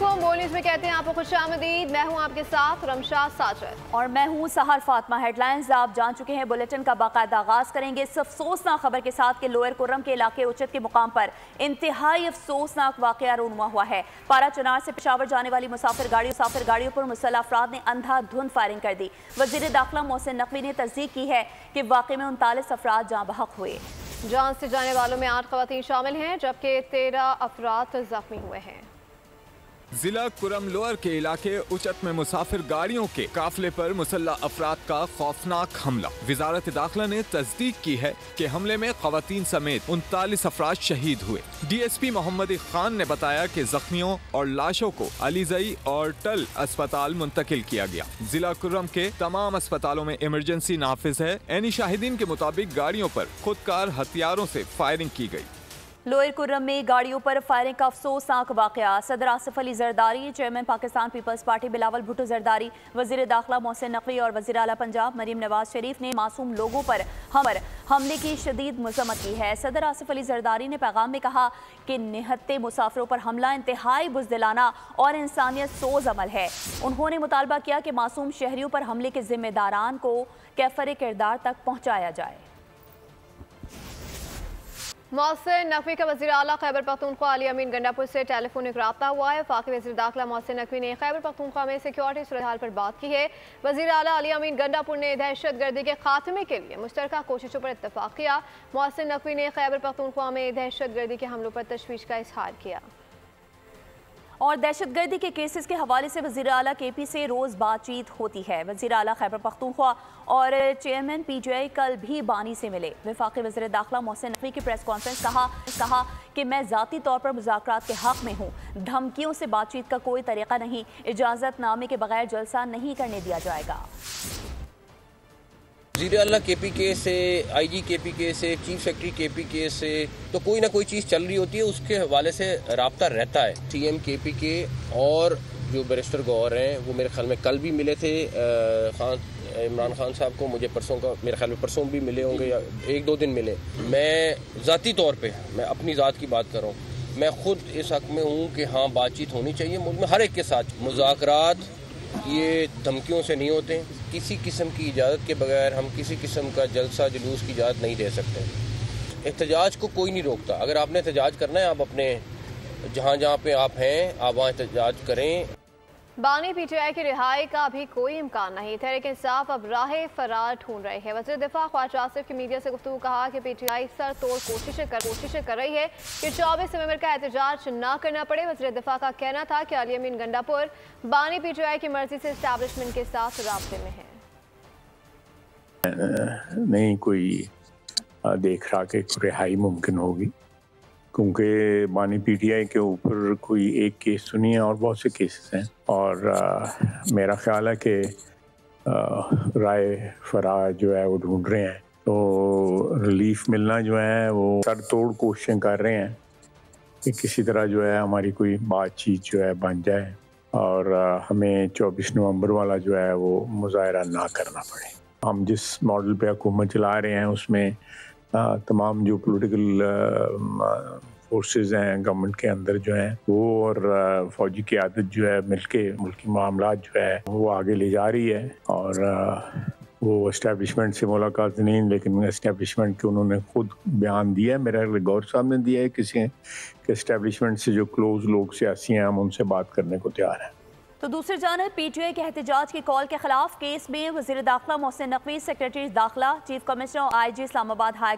अस्सलामुअलैकुम। बोल न्यूज़ में कहते हैं आपको खुशामदीद। मैं हूं आपके साथ रमशा साजिद और मैं हूं सहर फातिमा। हेडलाइंस आप जान चुके हैं। बुलेटिन का बाकायदा आगाज करेंगे इस अफसोसनाक खबर के साथ कि लोअर कुर्रम के इलाके उचत के मुकाम पर इंतहाई अफसोसनाक वाकया रूनुमा हुआ है। पारा चनार से पेशावर जाने वाली मुसाफिर गाड़ियों पर मुसल्लह अफराद ने अंधाधुंध फायरिंग कर दी। वजीर दाखिला मोहसिन नकवी ने तस्दीक की है कि वाकये में 39 अफराद जाँ बहक हुए। जान से जाने वालों में 8 खवातीन शामिल हैं जबकि 13 अफराद जख्मी हुए हैं। जिला कुरम लोअर के इलाके उचत में मुसाफिर गाड़ियों के काफिले पर मुसल्लह अफराद का खौफनाक हमला। वजारत दाखिला ने तस्दीक की है कि हमले में खवातीन समेत 39 अफराद शहीद हुए। DSP मोहम्मद खान ने बताया कि जख्मियों और लाशों को अलीजई और टल अस्पताल मुंतकिल किया गया। जिला कुरम के तमाम अस्पतालों में इमरजेंसी नाफिज है। एनी शाहिदीन के मुताबिक गाड़ियों पर खुदकार हथियारों से फायरिंग की गई। लोअर कुर्रम में गाड़ियों पर फायरिंग का अफसोसनाक वाकया। सदर आसिफ अली जरदारी, चेयरमैन पाकिस्तान पीपल्स पार्टी बिलावल भुट्टो जरदारी, वजीर दाखिला मोहसिन नकवी और वजीर आला पंजाब मरीम नवाज शरीफ ने मासूम लोगों पर हमले की शदीद मजम्मत की है। सदर आसिफ अली जरदारी ने पैगाम में कहा कि निहत्ते मुसाफिरों पर हमला इंतहाई बुज़दिलाना और इंसानियत सोज अमल है। उन्होंने मुतालबा किया कि मासूम शहरियों पर हमले के जिम्मेदारान को कैफर किरदार तक पहुँचाया जाए। मोहसिन नकवी का वज़ीर आला खैबर पख्तूनख्वा अली अमीन गंडापुर से टेलीफोनिक रब्ता हुआ है। वफाकी वज़ीर दाखिला मोहसिन नकवी ने खैबर पख्तूनख्वा में सिक्योरिटी सूरत हाल पर बात की है। वज़ीर आला अली अमीन गंडापुर ने दहशत गर्दी के खात्मे के लिए मुश्तरका कोशिशों पर इत्तफाक किया। मोहसिन नकवी ने खैबर पख्तूनख्वा में दहशत गर्दी के हमलों पर तशवीश का इजहार किया और दहशतगर्दी के केसेस के हवाले से वज़ीर आला KP से रोज़ बातचीत होती है। वज़ीर आला खैबर पख्तूनख्वा और चेयरमैन PTI कल भी बानी से मिले। वफाकी वज़ीर दाखिला मोहसिन नकवी की प्रेस कॉन्फ्रेंस कहा कि मैं ज़ाती तौर पर मुज़ाकरात के हक़ में हूँ। धमकियों से बातचीत का कोई तरीका नहीं। इजाज़तनामे के बगैर जलसा नहीं करने दिया जाएगा। वज़ीर आला KPK से, IG KPK से, चीफ सेक्रेटरी KPK से तो कोई ना कोई चीज़ चल रही होती है, उसके हवाले से राब्ता रहता है। CM KPK और जो बैरिस्टर गौर हैं वो मेरे ख्याल में कल भी मिले थे इमरान खान साहब को। मुझे परसों का मेरे ख्याल में परसों भी मिले होंगे या 1-2 दिन मिले। मैं ज़ाती तौर पे मैं अपनी ज़ात की बात कर रहा हूँ, मैं ख़ुद इस हक़ में हूँ कि हाँ बातचीत होनी चाहिए मुल्क में हर एक के साथ। मुज़ाकरात ये धमकियों से नहीं होते। किसी किस्म की इजाज़त के बगैर हम किसी किस्म का जलसा जुलूस की इजाज़त नहीं दे सकते। एहतजाज को कोई नहीं रोकता। अगर आपने एहतजाज करना है, आप अपने जहाँ पे आप हैं आप वहाँ एहतजाज करें। बानी PTI की रिहाई का भी कोई इम्कान नहीं। तहरीक इंसाफ अब राह फरार ढूंढ रही है। वज़ीर दिफा ख्वाजा आसिफ की मीडिया से गुफ्तगू कहा कि PTI सर तोड़ कोशिशें कर रही है कि 24 नवंबर का एहतजाज ना करना पड़े। वज़ीर दिफा का कहना था कि अली अमीन गंडापुर बानी PTI की मर्जी से इस्टेब्लिशमेंट के साथ राब्ते में है। नहीं कोई देख रहा कि रिहाई मुमकिन होगी, क्योंकि बानी PTI के ऊपर कोई एक केस तो नहीं है और बहुत से केसेस हैं। और मेरा ख्याल है कि राय फरार जो है वो ढूंढ रहे हैं, तो रिलीफ मिलना जो है वो सर तोड़ कोशिशें कर रहे हैं कि किसी तरह जो है हमारी कोई बातचीत जो है बन जाए और हमें 24 नवंबर वाला जो है वो मुजाहरा ना करना पड़े। हम जिस मॉडल पे हुकूमत चला रहे हैं उसमें तमाम जो पॉलिटिकल फोर्सेस हैं गवर्नमेंट के अंदर जो हैं वो और फौजी क़यादत जो है मिलके मुल्की मामलात जो है वो आगे ले जा रही है। और वो एस्टेब्लिशमेंट से मुलाकात नहीं, लेकिन एस्टेब्लिशमेंट के उन्होंने खुद बयान दिया है, मेरा गौर साहब ने दिया है किसी के एस्टेब्लिशमेंट से जो क्लोज लोग सियासी हैं हम उनसे बात करने को तैयार हैं। तो दूसरी जानब PTI के एहतजाज की कॉल के खिलाफ केस में वज़ीर दाखिला मोहसिन नकवी, सेक्रेटरी दाखिला, चीफ कमिश्नर और IG इस्लामाबाद हाई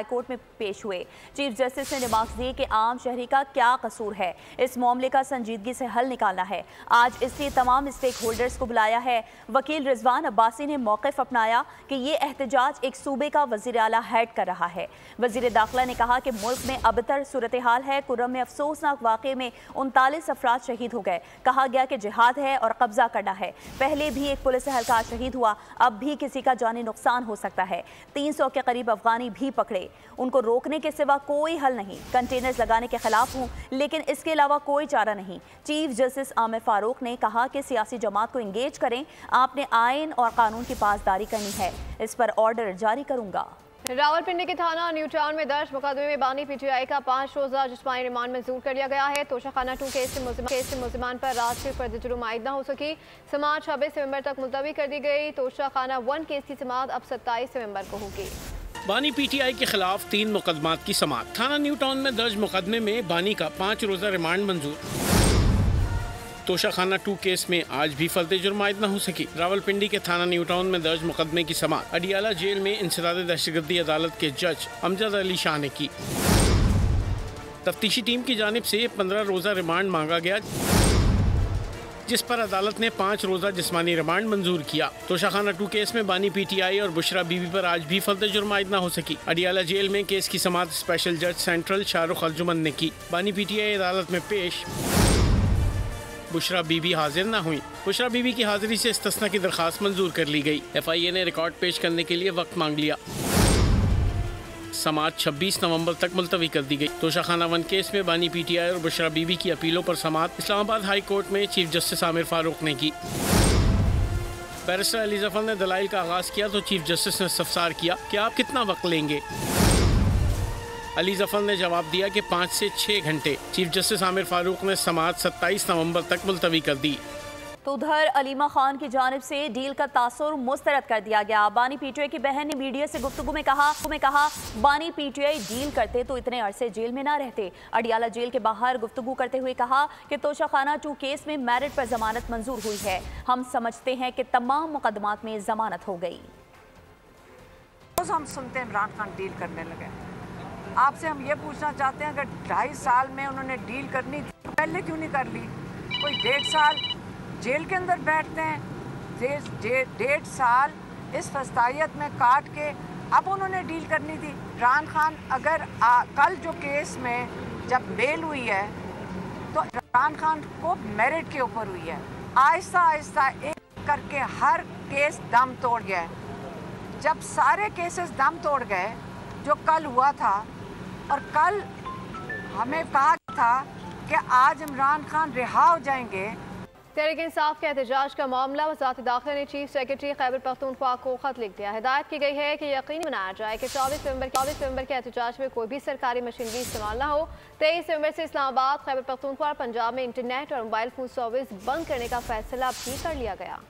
कोर्ट में पेश हुए। चीफ जस्टिस ने रिमार्क्स दिए कि आम शहरी का क्या कसूर है, इस मामले का संजीदगी से हल निकालना है। आज इसलिए तमाम स्टेक होल्डर्स को बुलाया है। वकील रिजवान अब्बासी ने मौक़िफ़ अपनाया कि ये एहतजाज एक सूबे का वज़ीर आला हेड कर रहा है। वज़ीर दाखिला ने कहा कि मुल्क में अबतर सूरत हाल है। कुर्रम में अफसोसनाक वाक़े में 39 अफराद शहीद हो गए। कहा गया कि जिहाद है और कब्जा करना है। पहले भी एक पुलिस एहलकार शहीद हुआ, अब भी किसी का जानी नुकसान हो सकता है। 300 के करीब अफगानी भी पकड़े। उनको रोकने के सिवा कोई हल नहीं। कंटेनर्स लगाने के खिलाफ हूँ, लेकिन इसके अलावा कोई चारा नहीं। चीफ जस्टिस आमिर फारूक ने कहा कि सियासी जमात को इंगेज करें। आपने आइन और कानून की पासदारी करनी है। इस पर ऑर्डर जारी करूंगा। रावलपिंडी के थाना न्यू टाउन में दर्ज मुकदमे में बानी पीटीआई का 5 रोजा जिस्मानी रिमांड मंजूर कर लिया गया है। तोशाखाना 2 केस से मुलजिमान पर रात से फर्द जुर्म आयद न हो सकी। समाअत 26 नवंबर तक मुलतवी कर दी गई। तोशाखाना 1 केस की समाअत अब 27 नवंबर को होगी। बानी पीटीआई के खिलाफ 3 मुकदमात की समाअत। थाना न्यू टाउन में दर्ज मुकदमे में बानी का 5 रोजा रिमांड मंजूर। तोशाखाना 2 केस में आज भी फर्द जुर्म आयद न हो सकी। रावलपिंडी के थाना न्यू टाउन में दर्ज मुकदमे की समाअत अडियाला जेल में इंसदाद दहशतगर्दी अदालत के जज अमजद अली शाह ने की। तफ्तीशी टीम की जानिब से 15 रोजा रिमांड मांगा गया, जिस पर अदालत ने 5 रोजा जिस्मानी रिमांड मंजूर किया। तोशाखाना 2 केस में बानी पीटीआई और बुशरा बीबी पर आज भी फर्द जुर्म आयद न हो सकी। अडियाला जेल में केस की समाअत स्पेशल जज सेंट्रल शाहरुख अर्जुमन ने की। बानी पीटीआई अदालत में पेश बुशरा बीबी हाजिर न हुई। बुशरा बीबी की हाजिरी से इस्तिस्ना की दरखास्त मंजूर कर ली गई। FIA ने रिकॉर्ड पेश करने के लिए वक्त मांग लिया। समाअत 26 नवंबर तक मुलतवी कर दी गई। तोशाखाना 1 केस में बानी पीटीआई और बुशरा बीबी की अपीलों पर समाअत इस्लामाबाद हाई कोर्ट में चीफ जस्टिस आमिर फारूक ने की। बैरिस्टर अली जफर ने दलाइल का आगाज किया तो चीफ जस्टिस ने इस्तफसार किया कि आप कितना वक्त लेंगे। अली जफर ने जवाब दिया कि 5 से 6 घंटे। चीफ जस्टिस आमिर फारूक ने समाअत 27 नवंबर तक मुलतवी कर दी। तो उधर अलीमा खान की जानिब से डील का तासुर मुस्तरद कर दिया गया। बानी पीटीआई की बहन ने मीडिया से गुफ्तगू में कहा बानी पीटीआई डील करते तो इतने अरसे जेल में ना रहते। अडियाला जेल के बाहर गुफ्तगू करते हुए कहा कि तोशाखाना 2 केस में मेरिट पर जमानत मंजूर हुई है। हम समझते हैं कि तमाम मुकदमात में जमानत हो गई। हम सुनते हैं इमरान खान डील करने लगे। आपसे हम ये पूछना चाहते हैं, अगर 2.5 साल में उन्होंने डील करनी थी, पहले क्यों नहीं कर ली? कोई 1.5 साल जेल के अंदर बैठते हैं, 1.5 साल इस फस्तायत में काट के अब उन्होंने डील करनी थी। इमरान खान अगर कल जो केस में जब बेल हुई है तो इमरान खान को मेरिट के ऊपर हुई है। आहिस्ता आहिस्ता एक करके हर केस दम तोड़ गया है। जब सारे केसेस दम तोड़ गए जो कल हुआ था, और कल हमें कहा था कि आज इमरान खान रिहा हो जाएंगे। तहरीक इंसाफ के एहतजाज का मामला वज़ारत दाखिला ने चीफ सेक्रेटरी खैबर पख्तूनख्वा को खत लिख दिया। हिदायत की गई है कि यकीनी बनाया जाए कि 24 नवंबर के एहतजाज में कोई भी सरकारी मशीनरी इस्तेमाल न हो। 23 नवंबर से इस्लामाबाद, खैबर पख्तूनख्वा और पंजाब में इंटरनेट और मोबाइल फोन सर्विस बंद करने का फैसला भी कर लिया गया।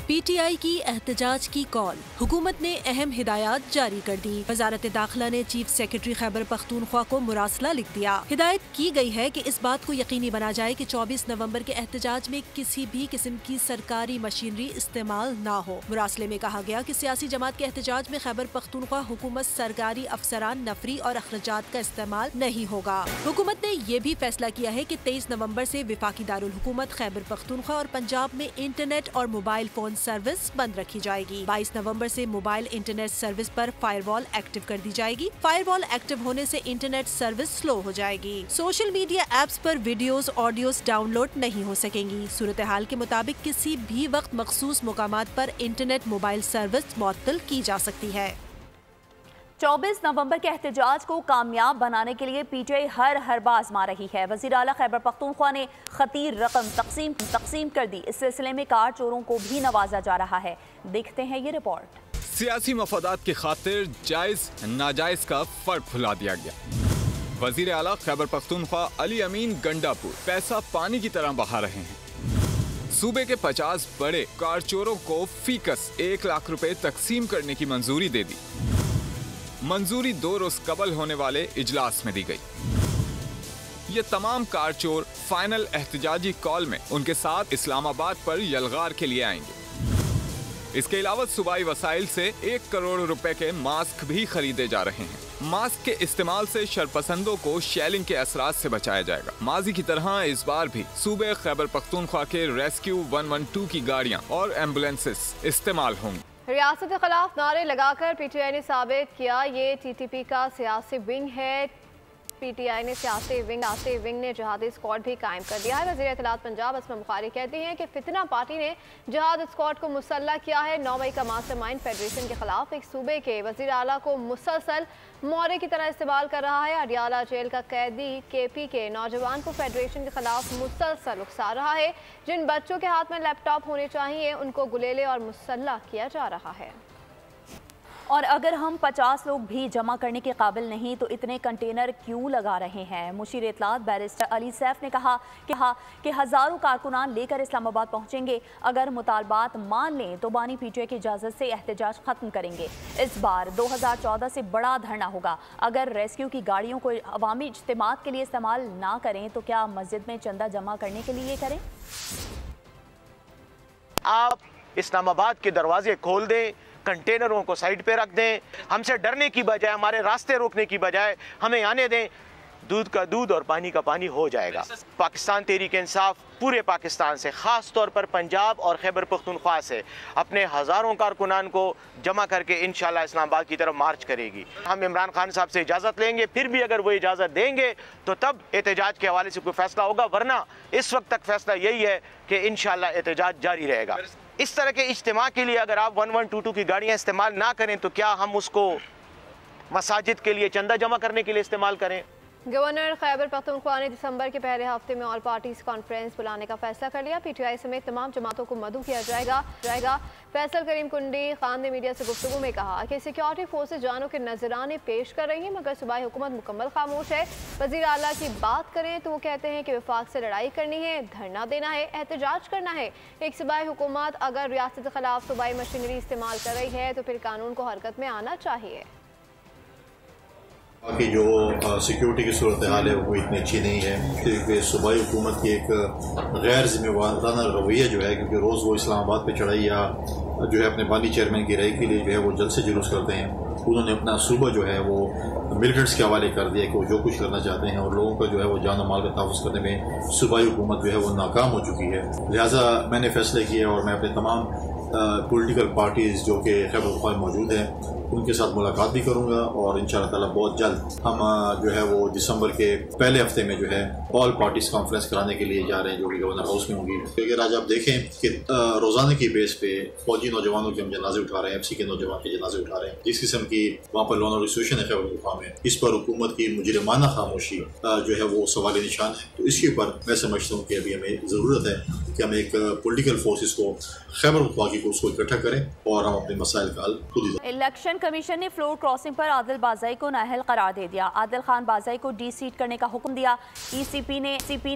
पीटीआई की एहतजाज की कॉल, हुकूमत ने अहम हिदायत जारी कर दी। वजारत दाखिला ने चीफ सेक्रेटरी खैबर पख्तूनख्वा को मुरासला लिख दिया। हिदायत की गई है कि इस बात को यकीनी बना जाए कि 24 नवंबर के एहतजाज में किसी भी किस्म की सरकारी मशीनरी इस्तेमाल न हो। मुरासले में कहा गया कि सियासी जमात के एहतजाज में खैबर पख्तूनख्वा हुकूमत सरकारी अफसरान, नफरी और अखराजात का इस्तेमाल नहीं होगा। हुकूमत ने ये भी फैसला किया है कि 23 नवंबर से विफाकी दारुल हुकूमत खैबर पख्तूनख्वा और पंजाब में इंटरनेट और मोबाइल फोन सर्विस बंद रखी जाएगी। 22 नवंबर से मोबाइल इंटरनेट सर्विस पर फायरवॉल एक्टिव कर दी जाएगी। फायरवॉल एक्टिव होने से इंटरनेट सर्विस स्लो हो जाएगी। सोशल मीडिया एप्स पर वीडियोस, ऑडियोस डाउनलोड नहीं हो सकेंगी। सूरत हाल के मुताबिक किसी भी वक्त मखसूस मुकामात पर इंटरनेट मोबाइल सर्विस मुअत्तल की जा सकती है। 24 नवंबर के एहतजाज को कामयाब बनाने के लिए पीटीआई हर बार आजमा रही है। वज़ीर आला खैबर पख्तूनख्वा ने खतीर रकम तकसीम कर दी। इस सिलसिले में कार चोरों को भी नवाजा जा रहा है। देखते हैं ये रिपोर्ट। सियासी मफादात की खातिर जायज नाजायज का फर्क फुला दिया गया। वज़ीर आला खैबर पख्तूनख्वा अली अमीन गंडापुर पैसा पानी की तरह बहा रहे हैं। सूबे के 50 बड़े कार चोरों को फीकस 1 लाख रुपए तकसीम करने की मंजूरी दे दी। मंजूरी 2 रोज कबल होने वाले इजलास में दी गई। ये तमाम कार चोर फाइनल एहतजाजी कॉल में उनके साथ इस्लामाबाद पर यलगार के लिए आएंगे। इसके अलावा सूबाई वसाइल से 1 करोड़ रुपए के मास्क भी खरीदे जा रहे हैं। मास्क के इस्तेमाल से शरपसंदों को शेलिंग के असरात से बचाया जाएगा। माजी की तरह इस बार भी सूबे खैबर पख्तूनख्वा के रेस्क्यू 112 की गाड़ियां और एम्बुलेंसेस इस्तेमाल होंगी। रियासत के खिलाफ नारे लगाकर पीटीआई ने साबित किया ये टीटीपी का सियासी विंग है। पीटीआई ने सियासी विंग ने जहादी स्क्वाड भी कायम कर दिया है। वज़ीर इत्तलात पंजाब असमा बुखारी कहती हैं कि फितना पार्टी ने जहाद स्क्वाड को मुसल्लह किया है। 9 मई का मास्टरमाइंड फेडरेशन के खिलाफ एक सूबे के वज़ीर आला को मुसलसल मोहरे की तरह इस्तेमाल कर रहा है। अडियाला जेल का कैदी केपी के नौजवान को फेडरेशन के खिलाफ मुसलसल उकसा रहा है। जिन बच्चों के हाथ में लैपटॉप होने चाहिए उनको गुलेले और मुसल्लह किया जा रहा है। और अगर हम 50 लोग भी जमा करने के काबिल नहीं तो इतने कंटेनर क्यों लगा रहे हैं? मुशीर इत्तलात बैरिस्टर अली सैफ ने कहा कि हज़ारों कारकुनान लेकर इस्लामाबाद पहुंचेंगे। अगर मुतालबात मान लें तो बानी पीटीआई की इजाज़त से एहतजाज ख़त्म करेंगे। इस बार 2014 से बड़ा धरना होगा। अगर रेस्क्यू की गाड़ियों को अवामी इज्तिमात के लिए इस्तेमाल ना करें तो क्या मस्जिद में चंदा जमा करने के लिए करें? आप इस्लामाबाद के दरवाजे खोल दें, कंटेनरों को साइड पे रख दें, हमसे डरने की बजाय, हमारे रास्ते रोकने की बजाय हमें आने दें। दूध का दूध और पानी का पानी हो जाएगा। पाकिस्तान तहरीक इंसाफ पूरे पाकिस्तान से, ख़ास तौर पर पंजाब और खैबर पख्तूनख्वा से अपने हज़ारों कारकुनान को जमा करके इंशाल्लाह इस्लामाबाद की तरफ मार्च करेगी। हम इमरान खान साहब से इजाज़त लेंगे, फिर भी अगर वो इजाज़त देंगे तो तब एहतजाज के हवाले से कोई फैसला होगा, वरना इस वक्त तक फैसला यही है कि इंशाल्लाह एहतजाज जारी रहेगा। इस तरह के इज्तिमा के लिए अगर आप 1122 की गाड़ियाँ इस्तेमाल ना करें तो क्या हम उसको मसाजिद के लिए चंदा जमा करने के लिए इस्तेमाल करें? गवर्नर खैबर पख्तूनख्वा ने दिसंबर के पहले हफ्ते में ऑल पार्टीज कॉन्फ्रेंस बुलाने का फैसला कर लिया। पीटीआई समेत तमाम जमातों को मदऊ किया जाएगा। फैसल करीम कुंडी खान ने मीडिया से गुफ्तगू में कहा कि सिक्योरिटी फोर्सेज जानों के नजराने पेश कर रही हैं, मगर सूबाई हुकूमत मुकम्मल खामोश है। वजीर आला की बात करें तो वो कहते हैं कि वफाक से लड़ाई करनी है, धरना देना है, एहतजाज करना है। एक सूबाई हुकूमत अगर रियासत के खिलाफ सूबाई मशीनरी इस्तेमाल कर रही है तो फिर कानून को हरकत में आना चाहिए। बाकी जो सिक्योरिटी की सूरत हाल है वो इतनी अच्छी नहीं है, क्योंकि सूबाई हुकूमत की एक गैर जिम्मेवाराना रवैया जो है, क्योंकि रोज़ वो इस्लामाबाद पे चढ़ाई या जो है अपने बानी चेयरमैन की राय के लिए जो है वो जल्द से जुलूस करते हैं। उन्होंने अपना सूबा जो है वो मिलिटेंट्स के हवाले कर दिया कि वो जो कुछ करना चाहते हैं, और लोगों का जो है वो जान और माल का तहफ़्फ़ुज़ करने में सूबाई हुकूमत जो है वो नाकाम हो चुकी है। लिहाजा मैंने फैसले किए और मैं अपने तमाम पॉलिटिकल पार्टीज़ जो कि खैबर पख्तूनख्वा में मौजूद हैं उनके साथ मुलाकात भी करूँगा, और इंशाअल्लाह ताला बहुत जल्द हम जो है वो दिसंबर के पहले हफ्ते में जो है ऑल पार्टीज कॉन्फ्रेंस कराने के लिए जा रहे हैं, जो कि गवर्नर हाउस में होगी। अगर आज आप देखें कि रोज़ाना की बेस पे फौजी नौजवानों के हम जनाजे उठा रहे हैं, FC के नौजवान के जनाजे उठा रहे हैं, जिस किस्म की वहाँ पर लोन सिचुएशन है खैबर पख्तूनख्वा में, इस पर हुकूमत की मुजरिमाना खामोशी जो है वो सवाल निशान है। तो इसके ऊपर मैं समझता हूँ कि अभी हमें ज़रूरत है कि हम एक पॉलिटिकल फोर्सेस को खैबर पख्तूनख्वा की उसको इकट्ठा करें और हम अपने मसाइल का हल खुद ही। इलेक्शन कमीशन ने फ्लोर क्रॉसिंग पर आदिल बाज़ाई को नाअहल करार दे दिया। आदिल खान बाज़ाई को डी-सीट करने का हुक्म दिया। ECP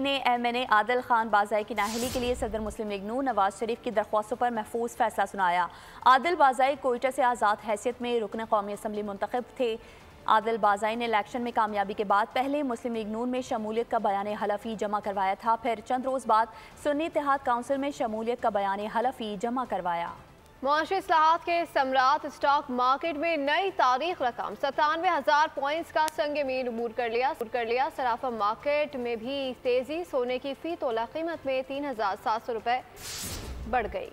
ने MNA आदिल खान बाज़ाई की नाअहली के लिए सदर मुस्लिम लीग नून नवाज शरीफ की दरख्वास्तों पर महफूज फैसला सुनाया। आदिल बाज़ाई कोयटा से आज़ाद हैसियत में रुकन कौमी असम्बली मुंतखब थे। आदिल बाज़ाई ने इलेक्शन में कामयाबी के बाद पहले मुस्लिम लीग नून में शमूलियत का बयान हलफी जमा करवाया था, फिर चंद रोज़ बाद सुन्नी इत्तेहाद काउंसिल में शमूलियत का बयान हलफी जमा करवाया। मुआशी इस्लाहात के समरात स्टॉक मार्केट में नई तारीख रकम 97,000 पॉइंट्स का संग मील अबूर कर लिया। सराफा मार्केट में भी तेजी, सोने की फी तोला कीमत में 3,700 रुपए बढ़ गई।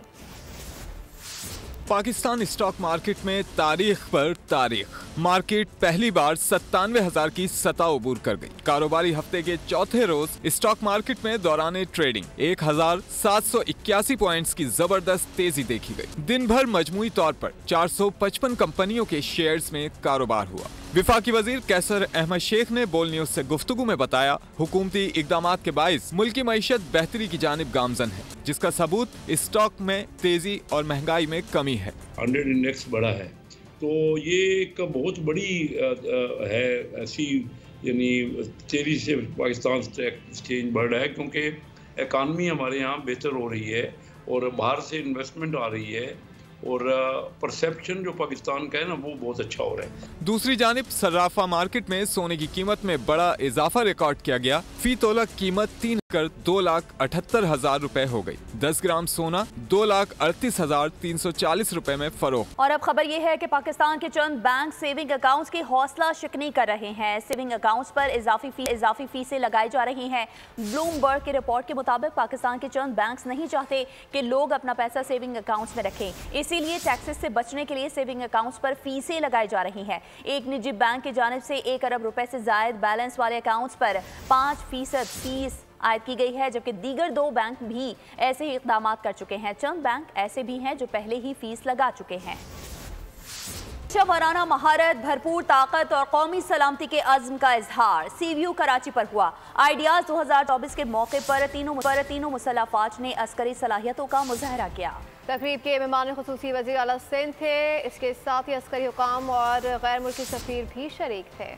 पाकिस्तान स्टॉक मार्केट में तारीख पर तारीख, मार्केट पहली बार 97,000 की सतह अबूर कर गई। कारोबारी हफ्ते के चौथे रोज स्टॉक मार्केट में दौरान ट्रेडिंग 1,781 पॉइंट्स की जबरदस्त तेजी देखी गई। दिन भर मजमूई तौर पर 455 कंपनियों के शेयर्स में कारोबार हुआ। विफाकी वजीर कैसर अहमद शेख ने बोल न्यूज से गुफ्तगू में बताया, हुकूमती इकदामात के बाइस मुल्की मईशत बेहतरी की जानिब गामजन है, जिसका सबूत स्टॉक में तेजी और महंगाई में कमी है। 100 इंडेक्स बढ़ा है, तो ये एक बहुत बड़ी है ऐसी, यानी तेजी से पाकिस्तान स्टॉक एक्सचेंज बढ़ रहा है, क्योंकि इकानमी हमारे यहाँ बेहतर हो रही है और बाहर से इन्वेस्टमेंट आ रही है, और परसेप्शन जो पाकिस्तान का है ना वो बहुत अच्छा हो रहा है। दूसरी जानिब सर्राफा मार्केट में सोने की कीमत में बड़ा इजाफा रिकॉर्ड किया गया। फी तोला कीमत 2,78,000 रुपए हो गई। 10 ग्राम सोना 2,38,340 रुपए में फरोख्त। और अब खबर ये है कि पाकिस्तान के चंद बैंक सेविंग अकाउंट्स की हौसला शिकनी कर रहे हैं। सेविंग अकाउंट्स पर इजाफी फीसें लगाई जा रही हैं। ब्लूमबर्ग की रिपोर्ट के मुताबिक पाकिस्तान के चंद बैंक्स नहीं चाहते कि लोग अपना पैसा सेविंग अकाउंट्स में रखें, इसीलिए टैक्सेस से बचने के लिए सेविंग अकाउंट्स पर फीसें लगाई जा रही हैं। एक निजी बैंक की जानिब से 1 अरब रुपए से जायद बैलेंस वाले अकाउंट्स पर 5% फीस आयद की गई है, जबकि दीगर 2 बैंक भी ऐसे ही इक़दाम कर चुके हैं। चंद बैंक ऐसे भी हैं जो पहले ही फीस लगा चुके हैं। वाराना महारत, भरपूर ताकत और कौमी सलामती के अज़्म का इजहार CVU कराची पर हुआ। आइडियाज 2024 के मौके पर तीनों मुसल्लह फौज ने अस्करी सलाहियतों का मुजाहरा किया। तकरीब के मेहमान खुसूसी वज़ीर आला सिंध थे। इसके साथ ही अस्करी हुकाम और गैर मुल्की सफीर भी शरीक थे।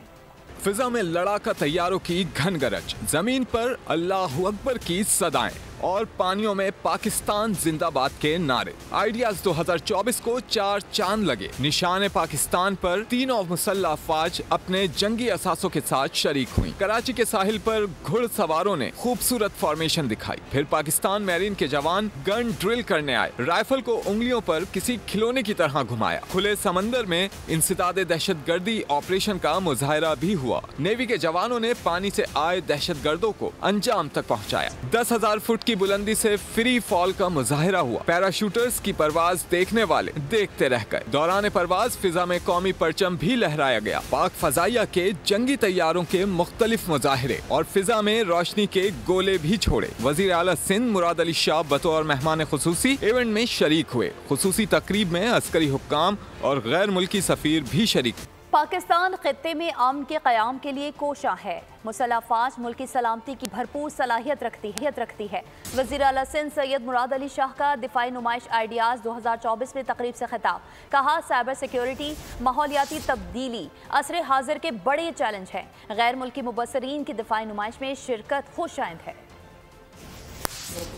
फिजा में लड़ाका तैयारों की घन गरज, जमीन पर अल्लाहु अकबर की सदाएं और पानियों में पाकिस्तान जिंदाबाद के नारे। आइडियाज 2024 को 4 चांद लगे। निशान पाकिस्तान पर तीनों मुसल्लह फौज अपने जंगी असासों के साथ शरीक हुई। कराची के साहिल पर घुड़सवारों ने खूबसूरत फॉर्मेशन दिखाई। फिर पाकिस्तान मैरीन के जवान गन ड्रिल करने आए। राइफल को उंगलियों पर किसी खिलौने की तरह घुमाया। खुले समंदर में इंसदादे दहशतगर्दी ऑपरेशन का मुजाहरा भी हुआ। नेवी के जवानों ने पानी से आए दहशतगर्दों को अंजाम तक पहुँचाया। 10,000 फुट की बुलंदी से फ्री फॉल का मुजाहिरा हुआ। पैराशूटर्स की परवाज देखने वाले देखते रह गए। दौरान परवाज फिजा में कौमी परचम भी लहराया गया। पाक फजाइया के जंगी तैयारों के मुख्तलिफ मुजाहिरे और फिजा में रोशनी के गोले भी छोड़े। वजीर आला सिंध मुराद अली शाह बतौर मेहमान खुसूसी इवेंट में शरीक हुए। खुसूसी तकरीब में अस्करी हुक्काम और गैर मुल्की सफीर भी शरीक। पाकिस्तान खित्ते में अमन के क़याम के लिए कोशा है। मुसल्लह फौज मुल्की सलामती की भरपूर सलाहियत रखती है। वज़ीर आला सिंध सैयद मुराद अली शाह का दिफाई नुमाइश आइडियाज़ 2024 में तकरीब से खिताब। कहा, साइबर सिक्योरिटी, माहौलियाती तब्दीली असर हाजिर के बड़े चैलेंज हैं। गैर मुल्की मुबस्सरीन की दिफाई नुमाइश में शिरकत खुशाइंद है।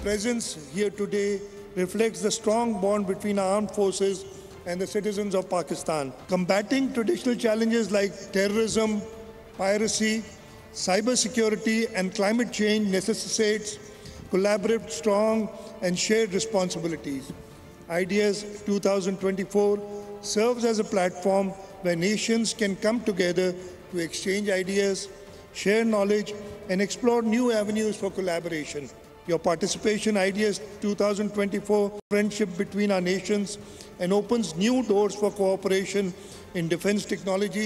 Presence here today reflects the strong bond between our armed forces and the citizens of Pakistan. Combating traditional challenges like terrorism, piracy, cybersecurity and climate change necessitates collaborative, strong and shared responsibilities. Ideas 2024 serves as a platform where nations can come together to exchange ideas, share knowledge and explore new avenues for collaboration. Your participation Ideas 2024 friendship between our nations and opens new doors for cooperation in defense technology,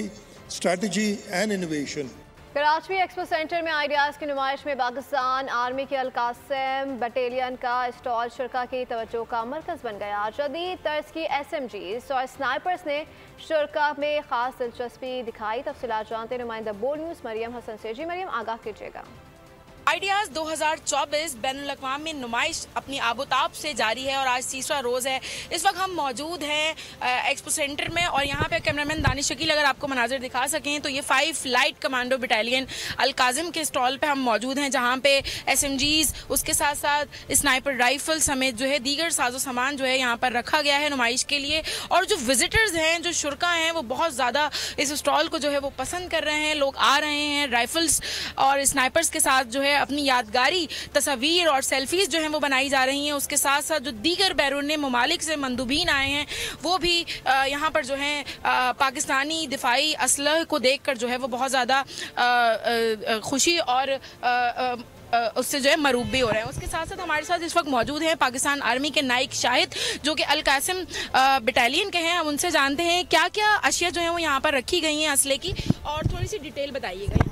strategy and innovation. Karachi expo centre में ideas की नुमाइश में Pakistan army के अल Qasim battalion का stall शुरा की तवज्जो का मरकज़ बन गया। जदीद तर्ज की SMGs और स्नाइपर्स ने शुरा में खास दिलचस्पी दिखाई। तफसीलात जानते नुमाइंदा बोल न्यूज़ मरियम हसन से। जी मरियम, आगाह कीजिएगा। आइडियाज़ 2024 बैनुल-अक़वामी नुमाइश अपनी आबोताब से जारी है और आज तीसरा रोज़ है। इस वक्त हम मौजूद हैं एक्सपो सेंटर में और यहाँ पे कैमरामैन दानिश शकील अगर आपको मनाजिर दिखा सकें तो ये 5 लाइट कमांडो बटालियन अल कासिम के स्टॉल पे हम मौजूद हैं, जहाँ पे SMGs उसके साथ साथ स्नाइपर राइफल समेत जो है दीगर साजो सामान जो है यहाँ पर रखा गया है नुमाइश के लिए। और जो विजिटर्स हैं, जो शुरा हैं, वो बहुत ज़्यादा इस स्टॉल को जो है वो पसंद कर रहे हैं। लोग आ रहे हैं राइफल्स और स्नाइपर्स के साथ जो है अपनी यादगारी तस्वीर और सेल्फीज जो हैं वो बनाई जा रही हैं। उसके साथ साथ जो दीगर बैरून ममालिक से मंदूबीन आए हैं वो भी यहाँ पर जो हैं पाकिस्तानी दिफाई असलह को देखकर जो है वो बहुत ज़्यादा खुशी और उससे जो है मरूब भी हो रहे हैं। उसके साथ साथ हमारे साथ इस वक्त मौजूद हैं पाकिस्तान आर्मी के नाइक शाहिद जो कि अल कासिम बटालियन के हैं। हम उनसे जानते हैं क्या क्या अशिया जो है वो यहाँ पर रखी गई हैं असले की, और थोड़ी सी डिटेल बताइएगा।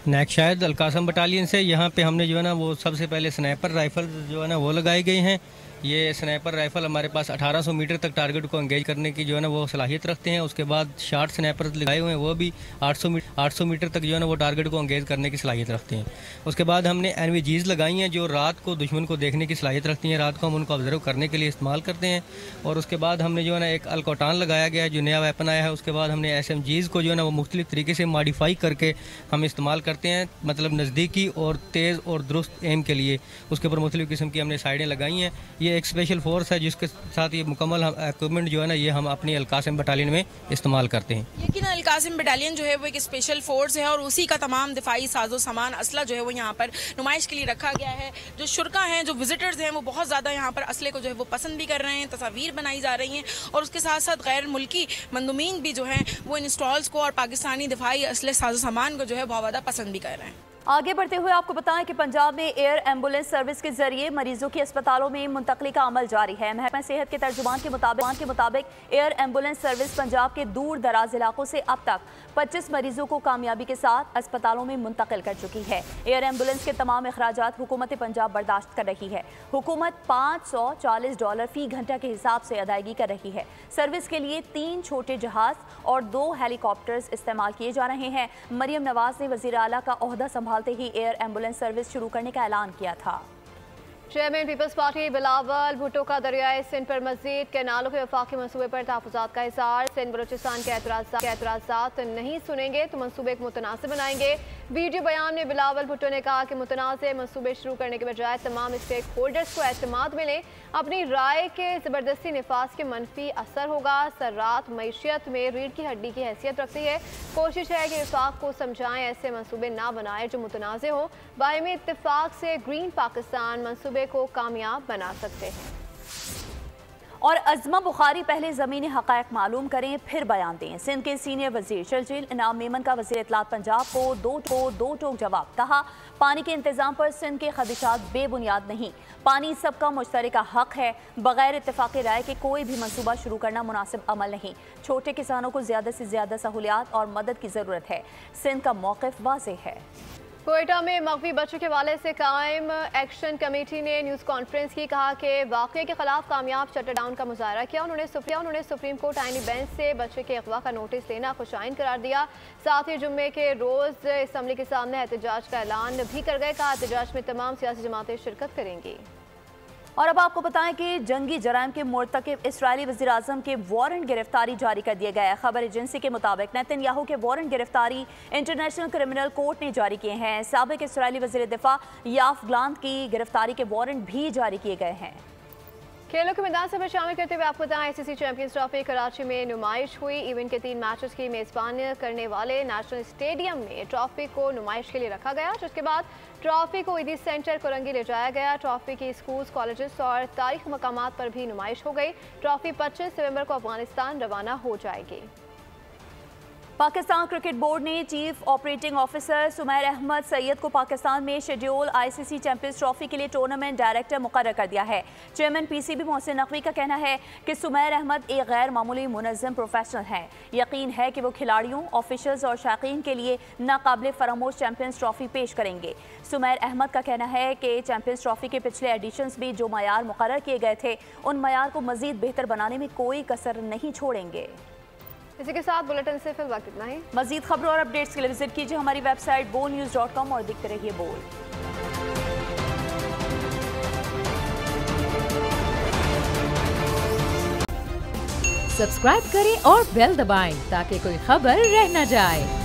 नायक शाहिद अल कासिम बटालियन से यहाँ पे हमने जो है ना वो सबसे पहले स्नाइपर राइफल जो है ना वो लगाई गई हैं। ये स्नाइपर राइफल हमारे पास 1800 मीटर तक टारगेट को एंगेज करने की जो है ना वो सलाहियत रखते हैं। उसके बाद शार्ट स्नाइपर लगाए हुए हैं, वो भी 800 मीटर तक जो है ना वो टारगेट को एंगेज करने की सलाहियत रखते हैं। उसके बाद हमने NVGs लगाई हैं जो रात को दुश्मन को देखने की सलाहियत रखती हैं। रात को हम उनको ऑब्जर्व करने के लिए इस्तेमाल करते हैं। और उसके बाद हमने जो है ना एक अलकोटान लगाया गया है जो नया वेपन आया है। उसके बाद हमने SMGs को जो है ना वो मुख्तलिफ तरीके से मॉडिफाई करके हम इस्तेमाल करते हैं, मतलब नज़दीकी और तेज़ और दुरुस्त एम के लिए। उसके ऊपर मुख्तलिफ किस्म की हमने साइडें लगाई हैं। ये एक स्पेशल फोर्स है जिसके साथ ये मुकम्मल इक्विपमेंट जो है ना ये हम अपनी अल कासिम बटालियन में इस्तेमाल करते हैं। यकीनन अल कासिम बटालियन जो है वो एक स्पेशल फोर्स है और उसी का तमाम दिफाई साजो सामान असला जो है वो यहाँ पर नुमाइश के लिए रखा गया है। जो शुरा हैं, जो विजिटर्स हैं, वो बहुत ज़्यादा यहाँ पर असले को जो है वो पसंद भी कर रहे हैं, तस्वीर बनाई जा रही हैं। और उसके साथ साथ गैर मुल्की मंदूमीन भी जो हैं वो इन स्टॉल्स को और पाकिस्तानी दिफाई असले साजो सामान को जो है बहुत ज़्यादा पसंद भी कर रहे हैं। आगे बढ़ते हुए आपको बताएं कि पंजाब में एयर एम्बुलेंस सर्विस के जरिए मरीजों की अस्पतालों में मुंतकली का अमल जारी है। महकमा सेहत के तर्जुमान के मुताबिक एयर एम्बुलेंस सर्विस पंजाब के दूर दराज इलाकों से अब तक 25 मरीजों को कामयाबी के साथ अस्पतालों में मुंतकिल कर चुकी है। एयर एम्बुलेंस के तमाम अखराजात हुकूमत पंजाब बर्दाश्त कर रही है। हुकूमत $540 फी घंटा के हिसाब से अदायगी कर रही है। सर्विस के लिए 3 छोटे जहाज और 2 हेलीकॉप्टर्स इस्तेमाल किए जा रहे हैं। मरियम नवाज ने वजीर आला का ओहदा संभालते ही एयर एम्बुलेंस सर्विस शुरू करने का ऐलान किया था। चेयरमैन पीपल्स पार्टी बिलावल भुट्टो का दरियाए सिंध पर मजीद कैनालों के वफाकी मनसूबे पर तहफ़्फ़ुज़ात का इज़हार। सिंध बलोचिस्तान के एतराज़ात नहीं सुनेंगे तो मनसूबे को मुतनाज़िर बनाएंगे। वीडियो बयान में बिलावल भुट्टो ने कहा कि मुतनाज़ मनसूबे शुरू करने के बजाय तमाम स्टेक होल्डर्स को एतमाद मिले। अपनी राय के ज़बरदस्ती निफाज के मनफी असर होगा। सर्रात मईशियत में रीढ़ की हड्डी की हैसियत रखती है। कोशिश है कि विफाक को समझाएं ऐसे मनसूबे ना बनाए जो मुतनाज़ हों। बाहिमी इत्तेफाक से ग्रीन पाकिस्तान मनसूबे को कामयाब बना सकते हैं। और अज़मा बुखारी पहले ज़मीनी हक़ाइक़ मालूम करें फिर बयान दें। सिंध के सीनियर वज़ीर शर्जील इनाम मेमन का वज़ीर इत्तलात पंजाब को दो टोक जवाब। कहा, पानी के इंतज़ाम पर सिंध के खदशात बेबुनियाद नहीं। पानी सबका मुश्तरका हक़ है। बग़ैर इत्तेफ़ाक़ी राय के कोई भी मनसूबा शुरू करना मुनासिब अमल नहीं। छोटे किसानों को ज़्यादा से ज़्यादा सहूलियात और मदद की ज़रूरत है। सिंध का मौक़िफ़ वाज़ेह है। कोयटा में मग़वी बच्चों के हवाले से कायम एक्शन कमेटी ने न्यूज़ कॉन्फ्रेंस की। कहा कि वाक़े के खिलाफ कामयाब शटडाउन का मुजाहरा किया। उन्होंने सुप्रीम कोर्ट आईनी बेंच से बच्चे के अगवा का नोटिस लेना खुशाइन करार दिया। साथ ही जुम्मे के रोज़ असम्बली के सामने एहतजाज का ऐलान भी कर गए। कहा, एहतजाज में तमाम सियासी जमातें शिरकत करेंगी। और अब आपको बताएं कि जंगी जराइम के मुर्तकिब इस्राएली वज़ीर आज़म के वारंट गिरफ्तारी जारी कर दिया गया है। खबर एजेंसी के मुताबिक नेतन्याहू के वारंट गिरफ्तारी इंटरनेशनल क्रिमिनल कोर्ट ने जारी किए हैं। साबिक इस्राएली वज़ीर दिफा याफ ग्लांत की गिरफ्तारी के वारंट भी जारी किए गए हैं। खेलों के मैदान से शामिल करते हुए आपको बताएं, ICC चैंपियंस ट्रॉफी कराची में नुमाइश हुई। इवेंट के 3 मैचेस की मेज़बान करने वाले नेशनल स्टेडियम में ट्रॉफी को नुमाइश के लिए रखा गया, जिसके बाद ट्रॉफी को ईदी सेंटर कोरंगी ले जाया गया। ट्रॉफी की स्कूल्स, कॉलेजेस और तारीखी मकामात पर भी नुमाइश हो गई। ट्रॉफी 25 नवंबर को अफगानिस्तान रवाना हो जाएगी। पाकिस्तान क्रिकेट बोर्ड ने chief operating officer Sumair Ahmed Syed को पाकिस्तान में शेड्यूल ICC चैंपियंस ट्रॉफी के लिए टूर्नामेंट डायरेक्टर मुकर्रर कर दिया है। चेयरमैन PCB मोहसिन नकवी का कहना है कि सुमैर अहमद एक गैर मामूली मुनज़्ज़म प्रोफेशनल हैं। यकीन है कि वो खिलाड़ियों, ऑफिशियल्स और शायकीन के लिए नाकाबिले फरामोश चैंपियंस ट्रॉफी पेश करेंगे। सुमैर अहमद का कहना है कि चैंपियंस ट्रॉफी के पिछले एडिशंस भी जो मयार मुकर्रर किए गए थे, उन मयार को मजीद बेहतर बनाने में कोई कसर नहीं छोड़ेंगे। इसी के साथ बुलेटिन से फिर वक्त इतना ही। मजीद खबरों और अपडेट्स के लिए विजिट कीजिए हमारी वेबसाइट boldnews.com और देखते रहिए बोल्ड। सब्सक्राइब करें और बेल दबाएं ताकि कोई खबर रह न जाए।